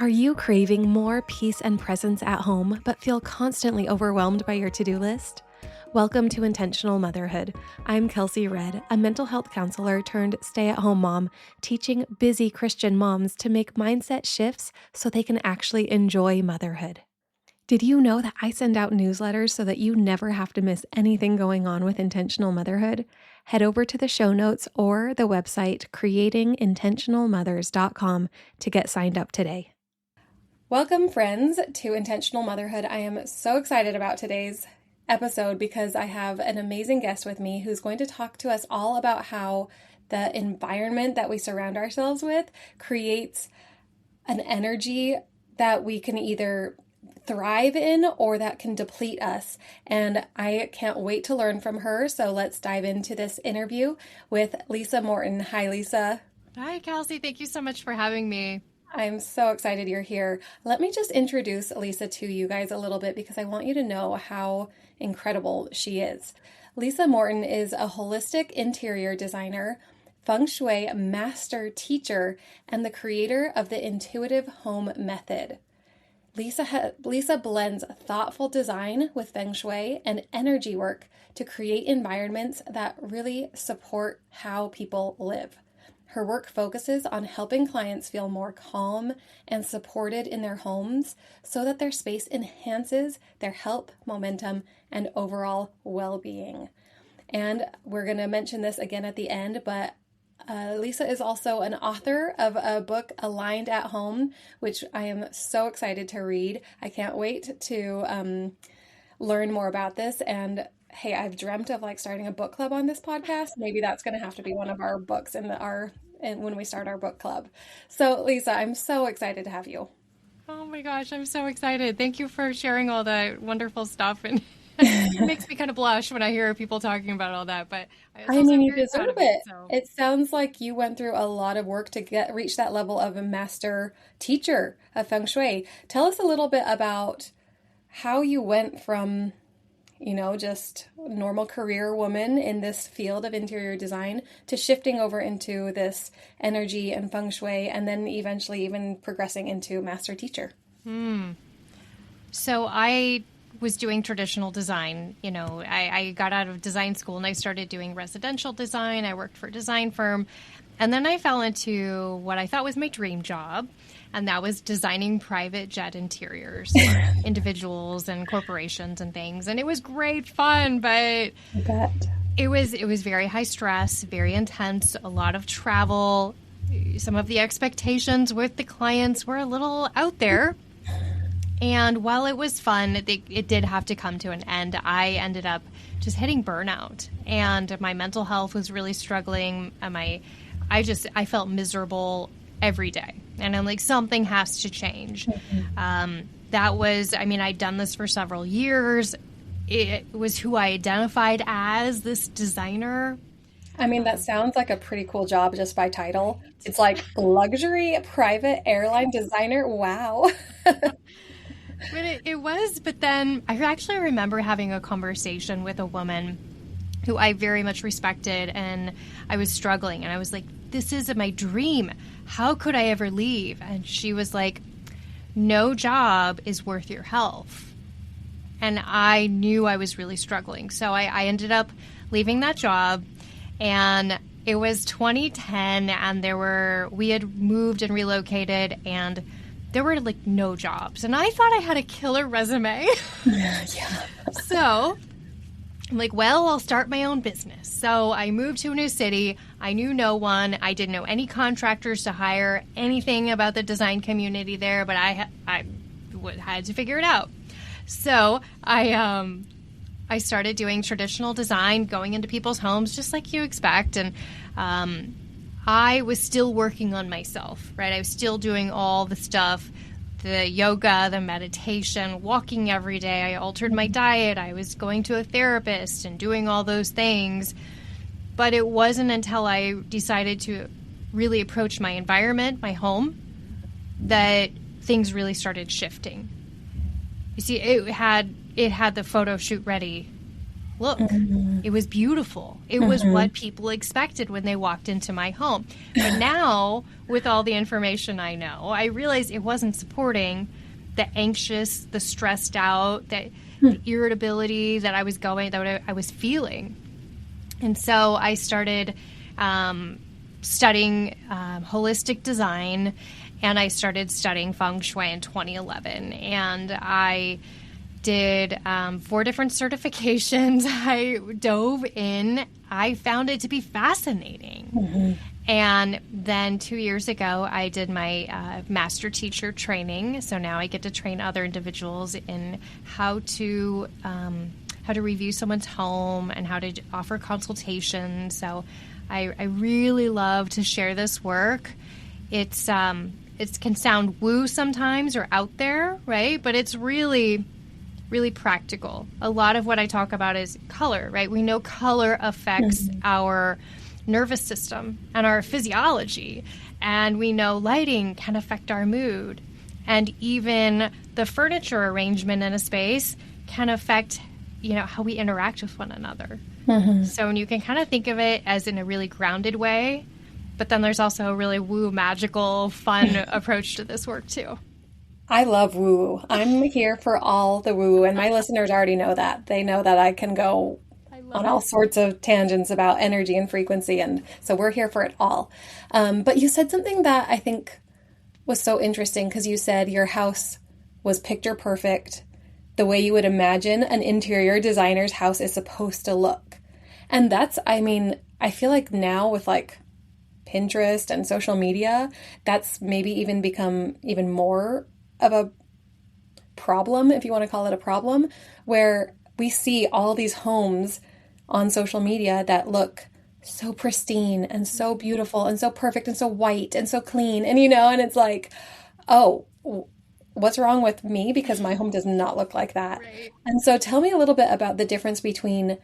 Are you craving more peace and presence at home, but feel constantly overwhelmed by your to-do list? Welcome to Intentional Motherhood. I'm Kelsey Redd, a mental health counselor turned stay-at-home mom, teaching busy Christian moms to make mindset shifts so they can actually enjoy motherhood. Did you know that I send out newsletters so that you never have to miss anything going on with Intentional Motherhood? Head over to the show notes or the website creatingintentionalmothers.com to get signed up today. Welcome, friends, to Intentional Motherhood. I am so excited about today's episode because I have an amazing guest with me who's going to talk to us all about how the environment that we surround ourselves with creates an energy that we can either thrive in or that can deplete us. And I can't wait to learn from her. So let's dive into this interview with Lisa Morton. Hi, Lisa. Hi, Kelsey. Thank you so much for having me. I'm so excited you're here. Let me just introduce Lisa to you guys a little bit because I want you to know how incredible she is. Lisa Morton is a holistic interior designer, Feng Shui master teacher, and the creator of the intuitive home method. Lisa blends thoughtful design with Feng Shui and energy work to create environments that really support how people live. Her work focuses on helping clients feel more calm and supported in their homes so that their space enhances their health, momentum, and overall well-being. And we're going to mention this again at the end, but Lisa is also an author of a book, Aligned at Home, which I am so excited to read. I can't wait to learn more about this. And hey, I've dreamt of starting a book club on this podcast. Maybe that's going to have to be one of our books and when we start our book club. So Lisa, I'm so excited to have you. Oh my gosh, I'm so excited. Thank you for sharing all that wonderful stuff. And it makes me kind of blush when I hear people talking about all that, but I mean, you deserve it. It sounds like you went through a lot of work to reach that level of a master teacher of Feng Shui. Tell us a little bit about how you went from, just normal career woman in this field of interior design to shifting over into this energy and Feng Shui, and then eventually even progressing into master teacher. So I was doing traditional design. I got out of design school and I started doing residential design. I worked for a design firm. And then I fell into what I thought was my dream job. And that was designing private jet interiors for individuals and corporations and things. And it was great fun, but it was very high stress, very intense, a lot of travel. Some of the expectations with the clients were a little out there. And while it was fun, it did have to come to an end. I ended up just hitting burnout, and my mental health was really struggling. I felt miserable every day, and I'm like, something has to change. Mm-hmm. I'd done this for several years. It was who I identified as, this designer. I mean, that sounds like a pretty cool job just by title. It's like luxury private airline designer. Wow. But it was, but then I actually remember having a conversation with a woman who I very much respected, and I was struggling, and I was like, this is my dream. How could I ever leave? And she was like, no job is worth your health. And I knew I was really struggling. So I ended up leaving that job, and it was 2010, and we had moved and relocated, and there were no jobs. And I thought I had a killer resume. Yeah. So I'm like, well, I'll start my own business. So I moved to a new city. I knew no one. I didn't know any contractors to hire, anything about the design community there, but I had to figure it out. So I started doing traditional design, going into people's homes, just like you expect. And I was still working on myself, right? I was still doing all the stuff, the yoga, the meditation, walking every day. I altered my diet. I was going to a therapist and doing all those things. But it wasn't until I decided to really approach my environment, my home, that things really started shifting. You see, it had the photo shoot ready look. It was beautiful. It was what people expected when they walked into my home. But now, with all the information I know, I realized it wasn't supporting the anxious, the stressed out, the irritability that I was feeling. And so I started studying holistic design, and I started studying Feng Shui in 2011. And I did 4 different certifications. I dove in. I found it to be fascinating. And then 2 years ago, I did my master teacher training. So now I get to train other individuals in how to review someone's home and how to offer consultation. So I really love to share this work. It can sound woo sometimes or out there, right? But it's really practical. A lot of what I talk about is color, right? We know color affects our nervous system and our physiology, and we know lighting can affect our mood, and even the furniture arrangement in a space can affect, how we interact with one another. So you can kind of think of it as in a really grounded way, but then there's also a really woo, magical, fun approach to this work too. I love woo. I'm here for all the woo, and my listeners already know that. They know that I can go on all sorts of tangents about energy and frequency, and so we're here for it all. But you said something that I think was so interesting, because you said your house was picture perfect, the way you would imagine an interior designer's house is supposed to look. And that's, I feel like now with like Pinterest and social media, that's maybe even become even more of a problem, if you want to call it a problem, where we see all these homes on social media that look so pristine and so beautiful and so perfect and so white and so clean. And, and it's like, oh, what's wrong with me? Because my home does not look like that. Right. And so tell me a little bit about the difference between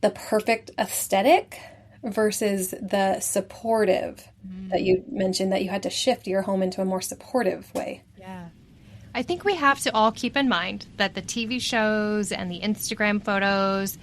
the perfect aesthetic versus the supportive that you mentioned, that you had to shift your home into a more supportive way. Yeah. I think we have to all keep in mind that the TV shows and the Instagram photos,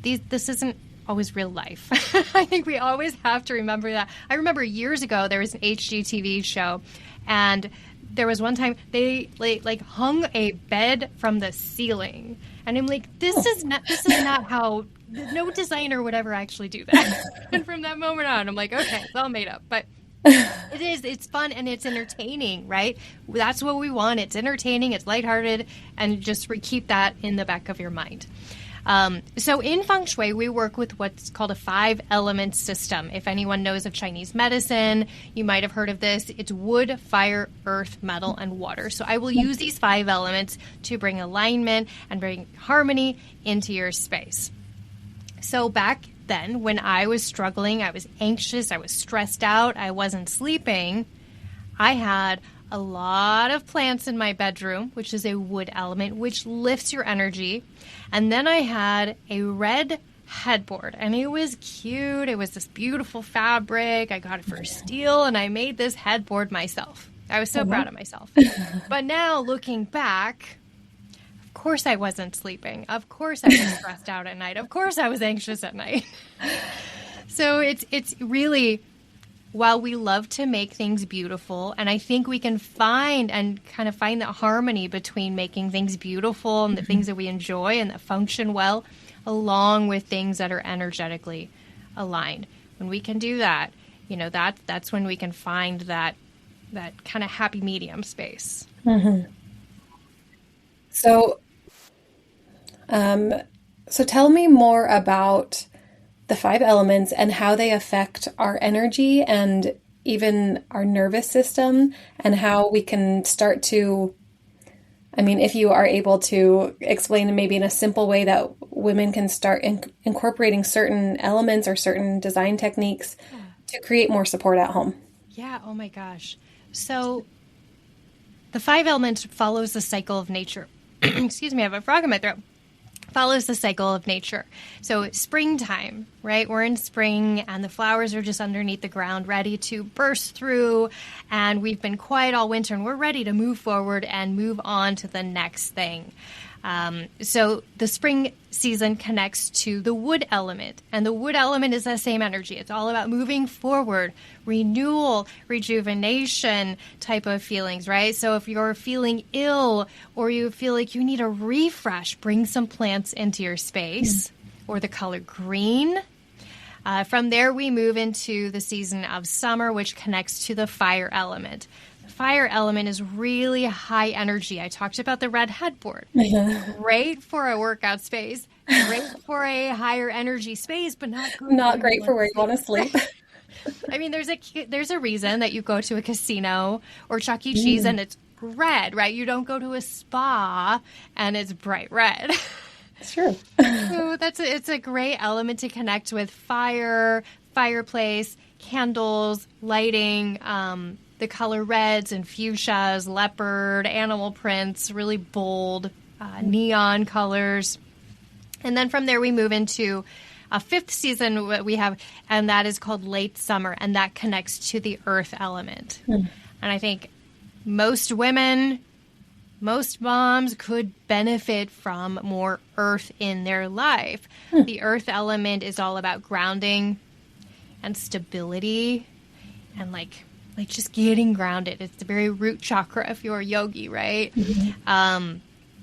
this isn't always real life. I think we always have to remember that. I remember years ago there was an HGTV show, and there was one time they like hung a bed from the ceiling, and I'm like, this is not how, no designer would ever actually do that. And from that moment on, I'm like, okay, it's all made up, but it's fun and it's entertaining, right? That's what we want. It's entertaining, it's lighthearted, and just keep that in the back of your mind. So in Feng Shui, we work with what's called a 5-element system. If anyone knows of Chinese medicine, you might have heard of this. It's wood, fire, earth, metal, and water. So I will use these 5 elements to bring alignment and bring harmony into your space. So back then, when I was struggling, I was anxious, I was stressed out, I wasn't sleeping, I had a lot of plants in my bedroom, which is a wood element, which lifts your energy. And then I had a red headboard, and it was cute. It was this beautiful fabric. I got it for steel, and I made this headboard myself. I was so proud of myself. But now, looking back, of course I wasn't sleeping. Of course I was stressed out at night. Of course I was anxious at night. So it's really, while we love to make things beautiful, and I think we can find that harmony between making things beautiful and the things that we enjoy and that function well, along with things that are energetically aligned. When we can do that, that's when we can find that kind of happy medium space. Mm-hmm. So tell me more about the 5 elements and how they affect our energy and even our nervous system, and how we can start to, if you are able to explain maybe in a simple way that women can start incorporating certain elements or certain design techniques to create more support at home. Yeah. Oh my gosh. So the 5 elements follows the cycle of nature. Excuse me, I have a frog in my throat. Follows the cycle of nature. So springtime, right? We're in spring and the flowers are just underneath the ground, ready to burst through. And we've been quiet all winter and we're ready to move forward and move on to the next thing. So the spring season connects to the wood element, and the wood element is that same energy. It's all about moving forward, renewal, rejuvenation type of feelings, right? So if you're feeling ill or you feel like you need a refresh, bring some plants into your space, or the color green. From there, we move into the season of summer, which connects to the fire element. Fire element is really high energy. I talked about the red headboard. Great for a workout space, great for a higher energy space, but not good Not great for where you want to sleep. I mean, there's a reason that you go to a casino or Chuck E. Cheese and it's red, right? You don't go to a spa and it's bright red. Sure. So it's a great element to connect with fire, fireplace, candles, lighting, the color reds and fuchsias, leopard, animal prints, really bold neon colors. And then from there we move into a fifth season what we have, and that is called late summer, and that connects to the earth element. And I think most women, most moms could benefit from more earth in their life. The earth element is all about grounding and stability and like just getting grounded. It's the very root chakra if you're a yogi, right?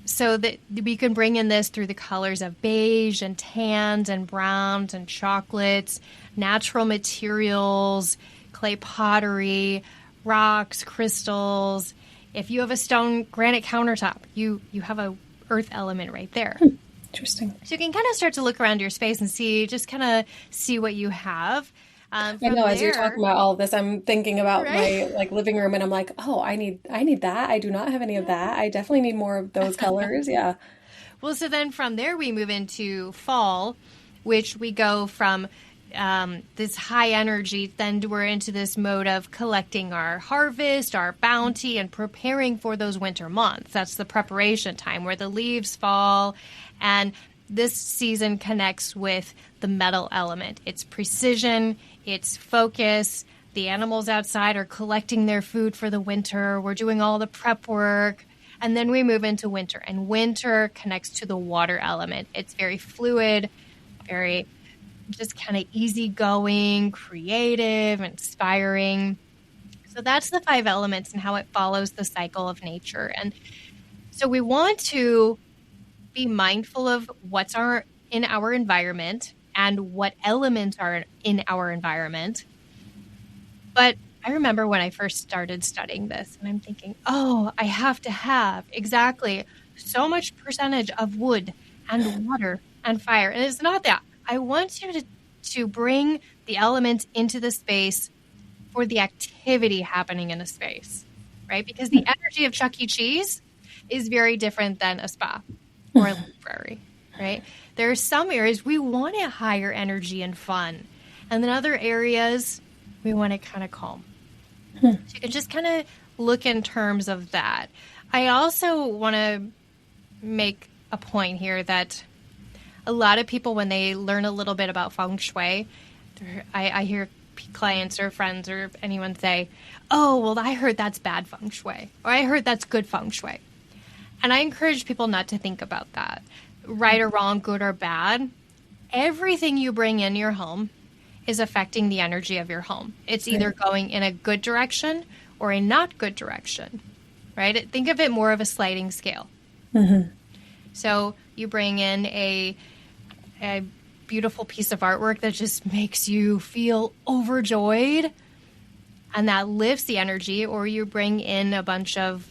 So that we can bring in this through the colors of beige and tans and browns and chocolates, natural materials, clay pottery, rocks, crystals. If you have a stone granite countertop, you have a earth element right there. Interesting. So you can kind of start to look around your space and see what you have. I know, as you're talking about all of this, I'm thinking about my living room, and I'm like, oh, I need that. I do not have any of that. I definitely need more of those colors. Yeah. Well, so then from there we move into fall, which we go from this high energy, then we're into this mode of collecting our harvest, our bounty, and preparing for those winter months. That's the preparation time where the leaves fall, and this season connects with the metal element. It's precision, it's focus. The animals outside are collecting their food for the winter. We're doing all the prep work. And then we move into winter, and winter connects to the water element. It's very fluid, very just kind of easygoing, creative, inspiring. So that's the 5 elements and how it follows the cycle of nature. And so we want to be mindful of what's in our environment and what elements are in our environment. But I remember when I first started studying this, and I'm thinking, oh, I have to have exactly so much percentage of wood and water and fire. And it's not that. I want you to bring the elements into the space for the activity happening in the space, right? Because the energy of Chuck E. Cheese is very different than a spa or a library, right? There are some areas we want a higher energy and fun. And then other areas, we want it kind of calm. So you can just kind of look in terms of that. I also want to make a point here that a lot of people, when they learn a little bit about Feng Shui, I hear clients or friends or anyone say, oh, well, I heard that's bad Feng Shui, or I heard that's good Feng Shui. And I encourage people not to think about that. Right or wrong, good or bad, everything you bring in your home is affecting the energy of your home. It's either going in a good direction or a not good direction, right? Think of it more of a sliding scale. So you bring in a beautiful piece of artwork that just makes you feel overjoyed, and that lifts the energy, or you bring in a bunch of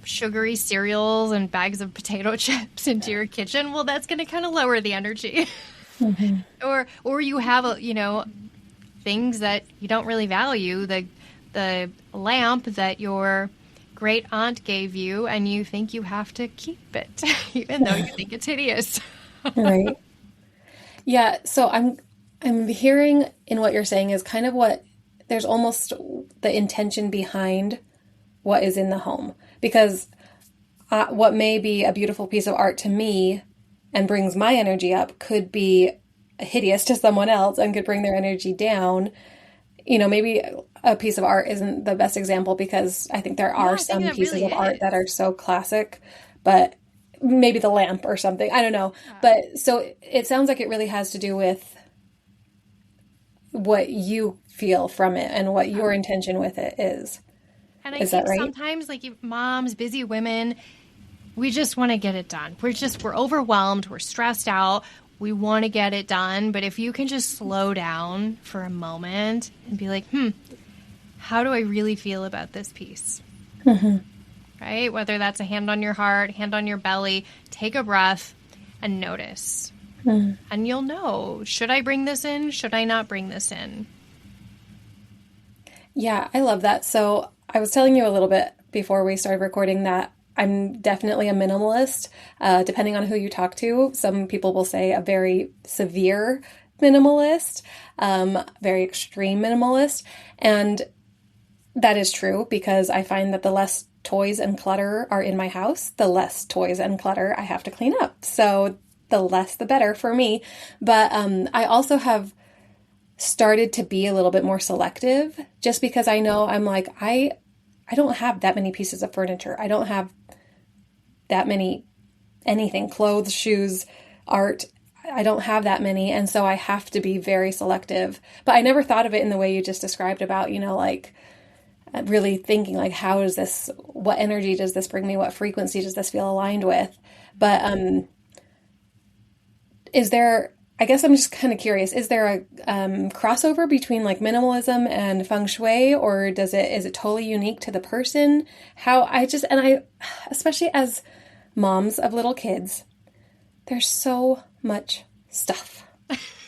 sugary cereals and bags of potato chips into your kitchen, well, that's going to kind of lower the energy. Or you have things that you don't really value, the lamp that your great aunt gave you, and you think you have to keep it even though you think it's hideous. Right. Yeah, so I'm hearing in what you're saying is kind of what there's almost the intention behind what is in the home, because what may be a beautiful piece of art to me and brings my energy up could be hideous to someone else and could bring their energy down. Maybe a piece of art isn't the best example, because I think there are some pieces of art that are so classic, but maybe the lamp or something. I don't know. But so it sounds like it really has to do with what you feel from it and what your intention with it is. And I Is that think right? sometimes, like moms, busy women, we just want to get it done. We're overwhelmed. We're stressed out. We want to get it done. But if you can just slow down for a moment and be like, how do I really feel about this piece? Right? Whether that's a hand on your heart, hand on your belly, take a breath and notice. And you'll know, should I bring this in? Should I not bring this in? Yeah, I love that. So I was telling you a little bit before we started recording that I'm definitely a minimalist. Depending on who you talk to, some people will say a very severe minimalist, very extreme minimalist. And that is true because I find that the less toys and clutter are in my house, the less toys and clutter I have to clean up. So the less, the better for me. But I also have started to be a little bit more selective just because I know I'm like, I don't have that many pieces of furniture. I don't have that many anything, clothes, shoes, art. I don't have that many. And so I have to be very selective. But I never thought of it in the way you just described about, like really thinking like, how is this, what energy does this bring me? What frequency does this feel aligned with? But is there, I guess I'm just kind of curious, is there a crossover between like minimalism and Feng Shui, or is it totally unique to the person? Especially as moms of little kids, there's so much stuff.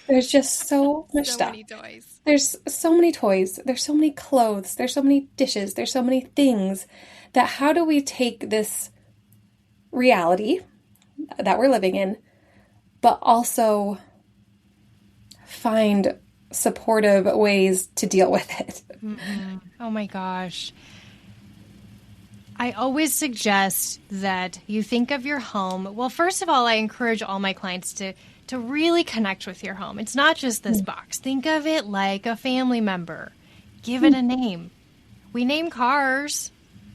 There's just so much So stuff. many toys. There's so many toys. There's so many clothes. There's so many dishes. There's so many things that how do we take this reality that we're living in, but also find supportive ways to deal with it? Oh my gosh. I always suggest that you think of your home. Well, first of all, I encourage all my clients to really connect with your home. It's not just this box. Think of it like a family member. Give it a name. We name cars.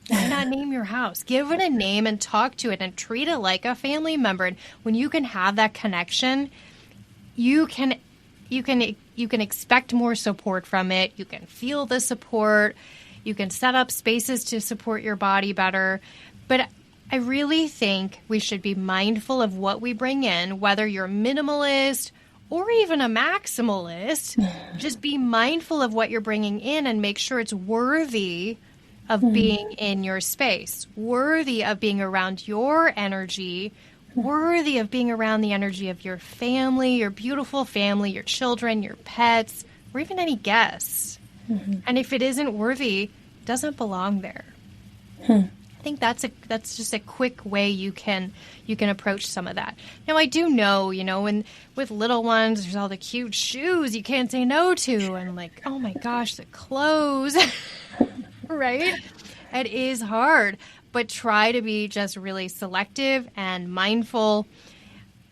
Why not name your house? Give it a name and talk to it and treat it like a family member. And when you can have that connection, you can expect more support from it. You can feel the support. You can set up spaces to support your body better. But I really think we should be mindful of what we bring in, whether you're a minimalist or even a maximalist. Just be mindful of what you're bringing in and make sure it's worthy of being in your space, worthy of being around your energy, worthy of being around the energy of your family, your beautiful family, your children, your pets, or even any guests. And if it isn't worthy, it doesn't belong there. I think that's just a quick way you can approach some of that. Now, I do know, when with little ones, there's all the cute shoes you can't say no to, and like, oh my gosh, the clothes, right? It is hard, but try to be just really selective and mindful.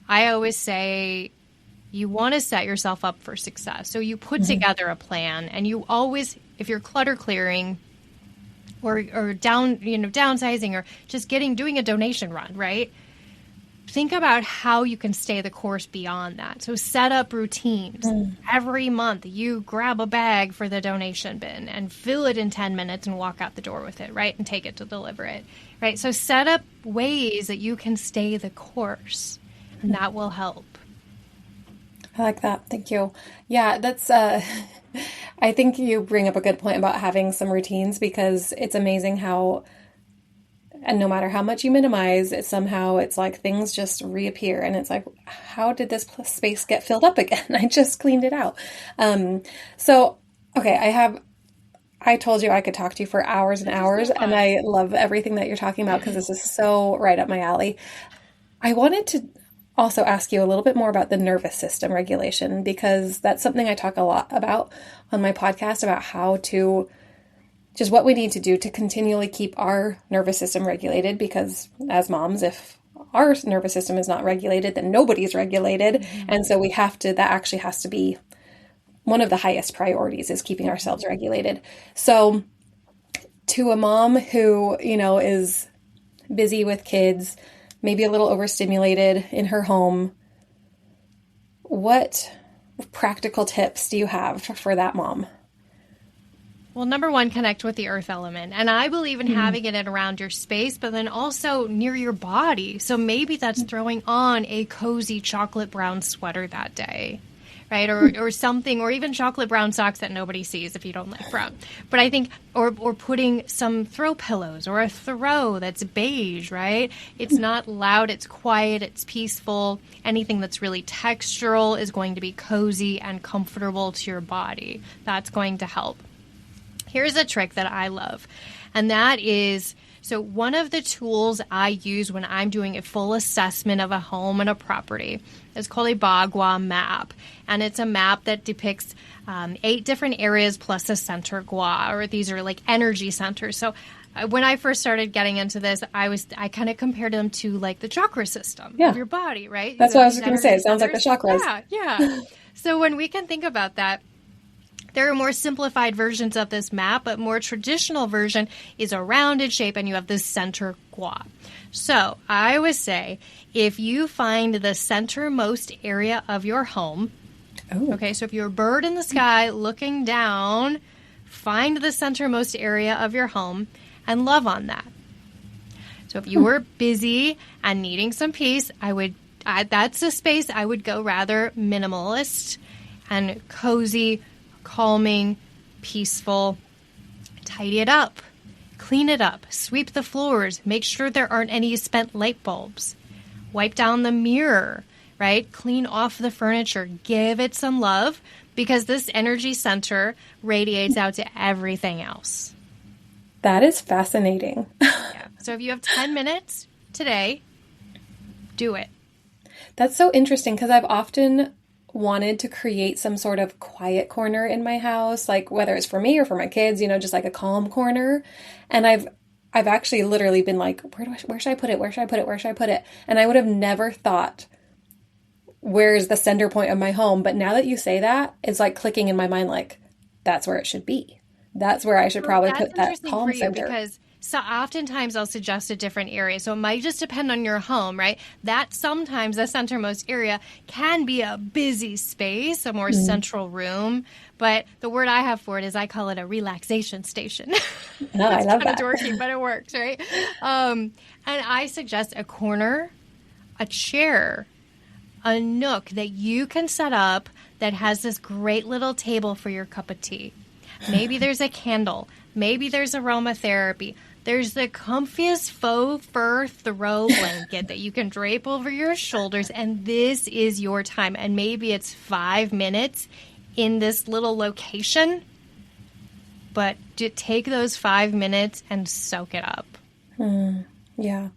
I always say you want to set yourself up for success. So you put together a plan, and you always, if you're clutter clearing or downsizing or just doing a donation run, right? Think about how you can stay the course beyond that. So set up routines. Every month you grab a bag for the donation bin and fill it in 10 minutes and walk out the door with it, right? And take it to deliver it, right? So set up ways that you can stay the course, and that will help. I like that. Thank you. Yeah, that's, I think you bring up a good point about having some routines, because it's amazing how, and no matter how much you minimize it, somehow it's like things just reappear, and it's like, how did this space get filled up again? I just cleaned it out. So, okay, I told you I could talk to you for hours and hours, and I love everything that you're talking about because this is so right up my alley. I wanted to also ask you a little bit more about the nervous system regulation, because that's something I talk a lot about on my podcast, about how to, just what we need to do to continually keep our nervous system regulated, because as moms, if our nervous system is not regulated, then nobody's regulated. And so that actually has to be one of the highest priorities, is keeping ourselves regulated. So to a mom who, is busy with kids, maybe a little overstimulated in her home. What practical tips do you have for that mom? Well, number one, connect with the earth element. And I believe in having it around your space, but then also near your body. So maybe that's throwing on a cozy chocolate brown sweater that day, right? Or something, or even chocolate brown socks that nobody sees if you don't like brown. But I think, or putting some throw pillows or a throw that's beige, right? It's not loud, it's quiet, it's peaceful. Anything that's really textural is going to be cozy and comfortable to your body. That's going to help. Here's a trick that I love, and that is, so one of the tools I use when I'm doing a full assessment of a home and a property is called a Bagua map, and it's a map that depicts 8 different areas plus a center gua, or these are like energy centers. So when I first started getting into this, I kind of compared them to like the chakra system of your body, right? That's what I was going to say. It sounds like the chakras. Yeah. So when we can think about that, there are more simplified versions of this map, but more traditional version is a rounded shape and you have the center gua. So I always say, if you find the centermost area of your home, okay, so if you're a bird in the sky looking down, find the centermost area of your home and love on that. So if you were busy and needing some peace, that's a space I would go rather minimalist and cozy, calming, peaceful. Tidy it up, clean it up, sweep the floors, make sure there aren't any spent light bulbs, wipe down the mirror, right? Clean off the furniture, give it some love, because this energy center radiates out to everything else. That is fascinating. Yeah. So if you have 10 minutes today, do it. That's so interesting, because I've often wanted to create some sort of quiet corner in my house, like whether it's for me or for my kids, just like a calm corner. And I've actually literally been like, where should I put it? Where should I put it? Where should I put it? And I would have never thought, where's the center point of my home? But now that you say that, it's like clicking in my mind, like that's where it should be. That's where I should probably put that calm center. Because so oftentimes I'll suggest a different area. So it might just depend on your home, right? That sometimes the centermost area can be a busy space, a more central room. But the word I have for it is I call it a relaxation station. No, I love that. It's kind of dorky, but it works, right? And I suggest a corner, a chair, a nook that you can set up that has this great little table for your cup of tea. Maybe there's a candle. Maybe there's aromatherapy. There's the comfiest faux fur throw blanket that you can drape over your shoulders, and this is your time. And maybe it's 5 minutes in this little location, but take those 5 minutes and soak it up. Yeah.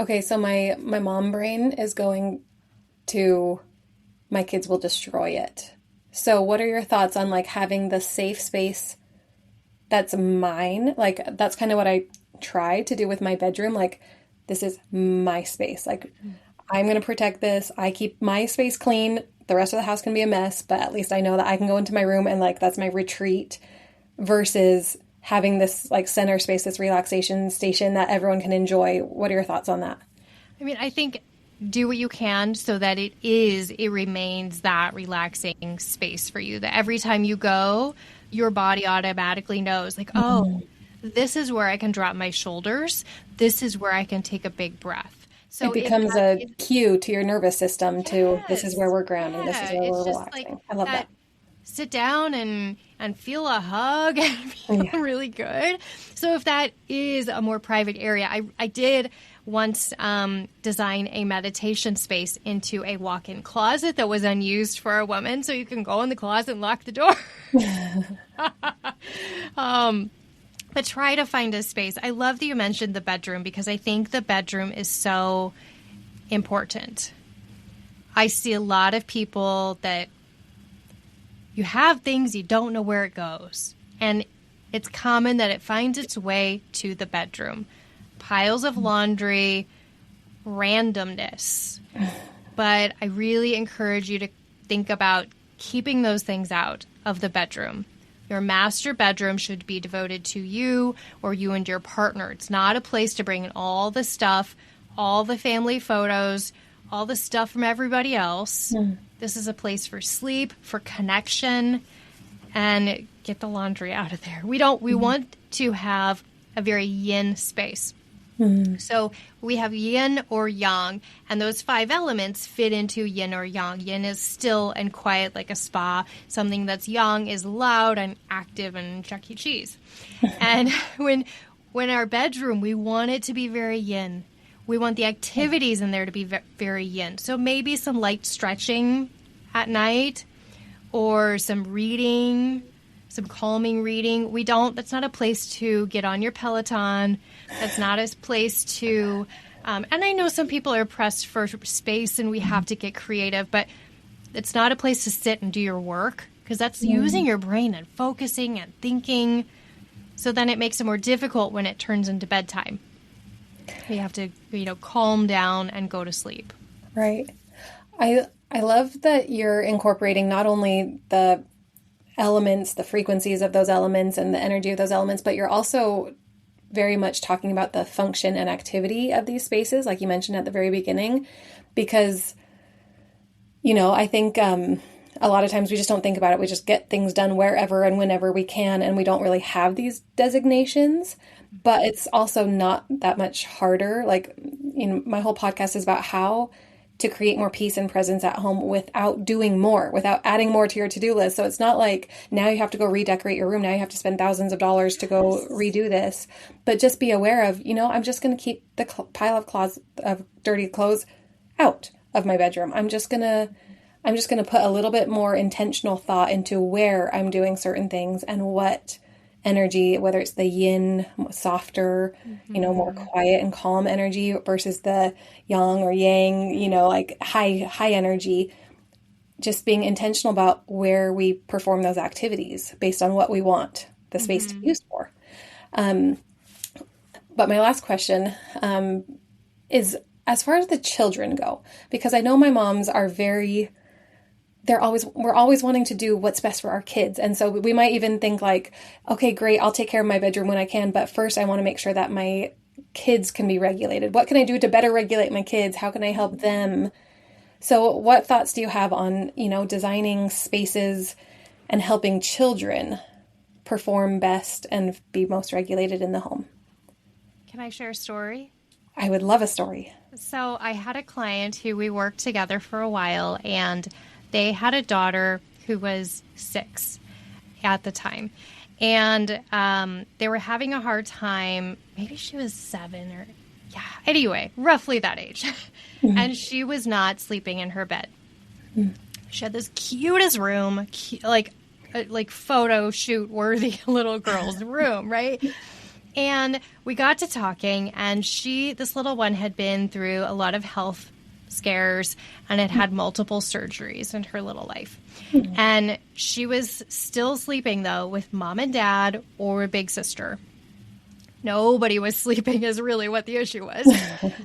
Okay, so my mom brain is going to, my kids will destroy it. So what are your thoughts on like having the safe space that's mine? Like that's kind of what I try to do with my bedroom. Like this is my space. Like I'm going to protect this. I keep my space clean. The rest of the house can be a mess, but at least I know that I can go into my room and like that's my retreat, versus having this like center space, this relaxation station that everyone can enjoy. What are your thoughts on that? I mean, I think do what you can so that it remains that relaxing space for you, that every time you go, your body automatically knows like, oh, this is where I can drop my shoulders. This is where I can take a big breath. So it becomes a cue to your nervous system to, this is where we're grounding. This is where we're relaxing. Like I love that. Sit down and feel a hug and feel really good. So if that is a more private area, I did once design a meditation space into a walk-in closet that was unused for a woman. So you can go in the closet and lock the door. But try to find a space. I love that you mentioned the bedroom, because I think the bedroom is so important. I see a lot of people that you have things, you don't know where it goes. And it's common that it finds its way to the bedroom. Piles of laundry, randomness. But I really encourage you to think about keeping those things out of the bedroom. Your master bedroom should be devoted to you or you and your partner. It's not a place to bring in all the stuff, all the family photos, all the stuff from everybody else. This is a place for sleep, for connection, and get the laundry out of there. We want to have a very yin space. So we have yin or yang, and those 5 elements fit into yin or yang. Yin is still and quiet like a spa. Something that's yang is loud and active and Chuck E. Cheese. And when our bedroom, we want it to be very yin. We want the activities in there to be very yin. So maybe some light stretching at night or some reading, some calming reading. That's not a place to get on your Peloton. That's not a place to, and I know some people are pressed for space and we have to get creative, but it's not a place to sit and do your work because that's using your brain and focusing and thinking. So then it makes it more difficult when it turns into bedtime. You have to, calm down and go to sleep. Right. I love that you're incorporating not only the elements, the frequencies of those elements and the energy of those elements, but you're also very much talking about the function and activity of these spaces, like you mentioned at the very beginning, because, I think a lot of times we just don't think about it. We just get things done wherever and whenever we can, and we don't really have these designations. But it's also not that much harder. Like, my whole podcast is about how to create more peace and presence at home without doing more, without adding more to your to-do list. So it's not like now you have to go redecorate your room. Now you have to spend thousands of dollars to go redo this. But just be aware of, I'm just going to keep the pile of dirty clothes out of my bedroom. I'm just going to put a little bit more intentional thought into where I'm doing certain things and what energy, whether it's the yin, softer, more quiet and calm energy versus the yang or yang, like high energy, just being intentional about where we perform those activities based on what we want the space to be used for. But my last question is as far as the children go, because I know my moms are we're always wanting to do what's best for our kids. And so we might even think like, okay, great, I'll take care of my bedroom when I can, but first I want to make sure that my kids can be regulated. What can I do to better regulate my kids? How can I help them? So what thoughts do you have on, designing spaces and helping children perform best and be most regulated in the home? Can I share a story? I would love a story. So I had a client who we worked together for a while, and they had a daughter who was 6 at the time, and they were having a hard time. Maybe she was 7 anyway, roughly that age. And she was not sleeping in her bed. She had this cutest room, like photo shoot worthy little girl's room, right? And we got to talking, and this little one had been through a lot of health scares and had multiple surgeries in her little life. And she was still sleeping, though, with mom and dad or a big sister. Nobody was sleeping is really what the issue was.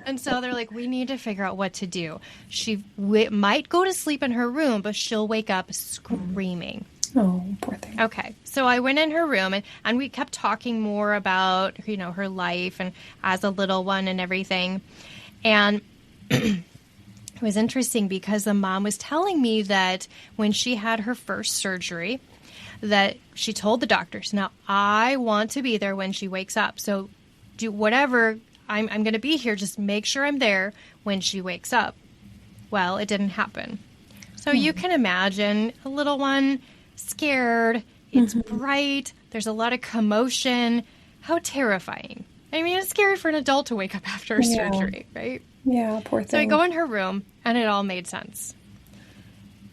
And so they're like, we need to figure out what to do. She might go to sleep in her room, but she'll wake up screaming. Oh, poor thing. Okay. So I went in her room and we kept talking more about, her life and as a little one and everything. And it was interesting because the mom was telling me that when she had her first surgery, that she told the doctors, now I want to be there when she wakes up. So do whatever, I'm going to be here. Just make sure I'm there when she wakes up. Well, it didn't happen. So you can imagine a little one scared. It's bright. There's a lot of commotion. How terrifying. I mean, it's scary for an adult to wake up after a surgery, right? Yeah, poor thing. So I go in her room, and it all made sense.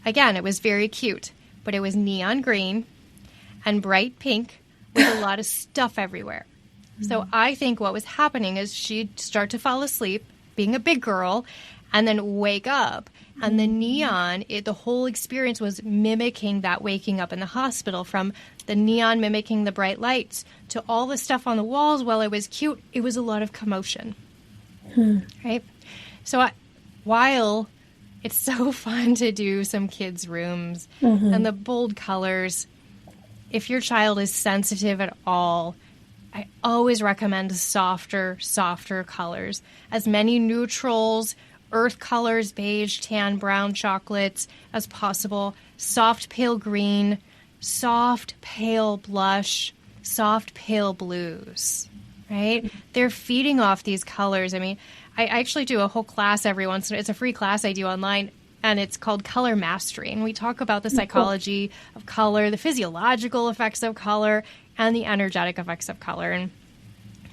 Again, it was very cute, but it was neon green and bright pink with a lot of stuff everywhere. So I think what was happening is she'd start to fall asleep, being a big girl, and then wake up. And the neon, the whole experience was mimicking that waking up in the hospital, from the neon mimicking the bright lights to all the stuff on the walls. While it was cute, it was a lot of commotion. Right? So while it's so fun to do some kids' rooms and the bold colors, if your child is sensitive at all, I always recommend softer colors. As many neutrals, earth colors, beige, tan, brown, chocolates as possible. Soft pale green, soft pale blush, soft pale blues, right? They're feeding off these colors. I mean, I actually do a whole class every once in a while. It's a free class I do online, and it's called Color Mastery. And we talk about the psychology of color, the physiological effects of color, and the energetic effects of color.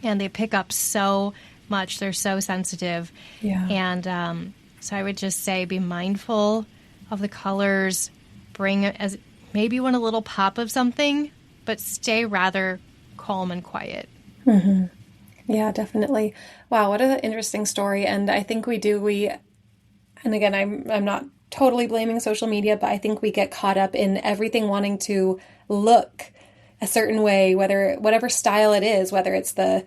And they pick up so much. They're so sensitive. Yeah. And so I would just say be mindful of the colors. Bring as maybe you want a little pop of something, but stay rather calm and quiet. Mm-hmm. Yeah, definitely. Wow, what an interesting story. And I think and again, I'm not totally blaming social media, but I think we get caught up in everything wanting to look a certain way, whatever style it is, whether it's the,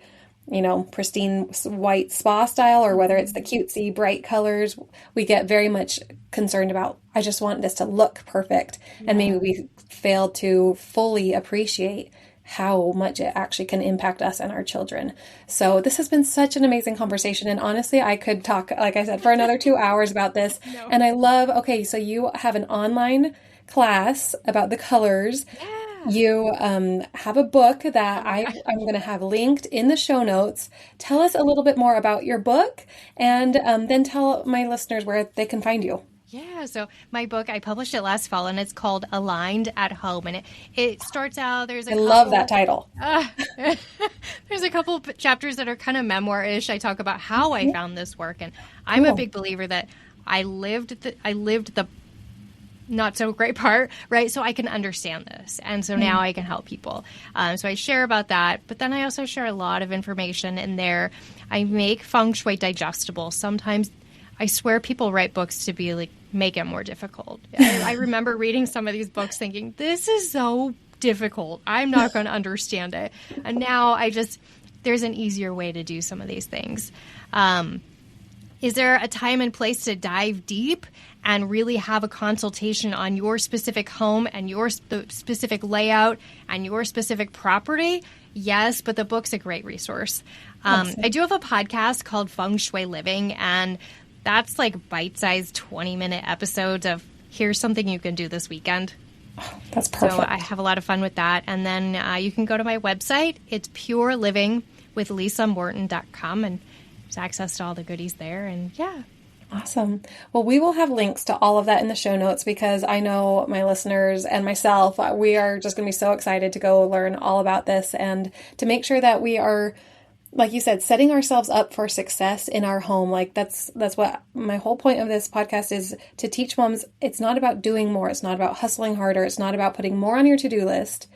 pristine white spa style or whether it's the cutesy bright colors. We get very much concerned about, I just want this to look perfect. Yeah. And maybe we fail to fully appreciate how much it actually can impact us and our children. So this has been such an amazing conversation. And honestly, I could talk, like I said, for another 2 hours about this. No. And I love, so you have an online class about the colors. Yeah. You have a book that I'm going to have linked in the show notes. Tell us a little bit more about your book, and then tell my listeners where they can find you. Yeah, so my book, I published it last fall, and it's called Aligned at Home. And it starts out, I love that title. There's a couple chapters that are kind of memoir-ish. I talk about how I found this work. And I'm a big believer that I lived the not so great part, right? So I can understand this. And so now I can help people. So I share about that. But then I also share a lot of information in there. I make Feng Shui digestible. Sometimes I swear people write books to be like, make it more difficult. I remember reading some of these books thinking, this is so difficult. I'm not going to understand it. And now there's an easier way to do some of these things. Is there a time and place to dive deep and really have a consultation on your specific home and your specific layout and your specific property? Yes, but the book's a great resource. I do have a podcast called Feng Shui Living, and that's like bite-sized 20-minute episodes of here's something you can do this weekend. Oh, that's perfect. So I have a lot of fun with that. And then you can go to my website. It's purelivingwithlisamorton.com, and there's access to all the goodies there. And yeah. Awesome. Well, we will have links to all of that in the show notes because I know my listeners and myself, we are just going to be so excited to go learn all about this and to make sure that we are, like you said, setting ourselves up for success in our home. Like that's what my whole point of this podcast is, to teach moms. It's not about doing more. It's not about hustling harder. It's not about putting more on your to-do list,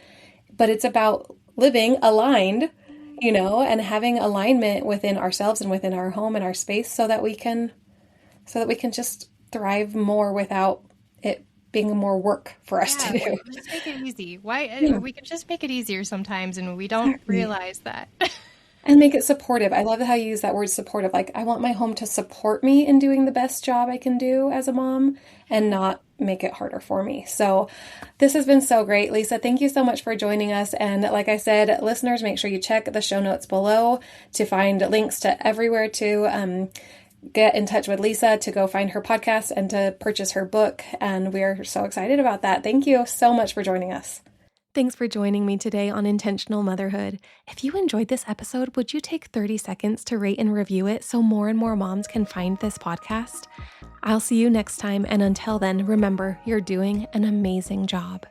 but it's about living aligned, and having alignment within ourselves and within our home and our space so that we can just thrive more without it being more work for us to do. Just make it easy. We can just make it easier sometimes, and we don't realize that. And make it supportive. I love how you use that word supportive. Like, I want my home to support me in doing the best job I can do as a mom and not make it harder for me. So this has been so great. Lisa, thank you so much for joining us. And like I said, listeners, make sure you check the show notes below to find links to everywhere to get in touch with Lisa, to go find her podcast and to purchase her book. And we're so excited about that. Thank you so much for joining us. Thanks for joining me today on Intentional Motherhood. If you enjoyed this episode, would you take 30 seconds to rate and review it so more and more moms can find this podcast? I'll see you next time. And until then, remember, you're doing an amazing job.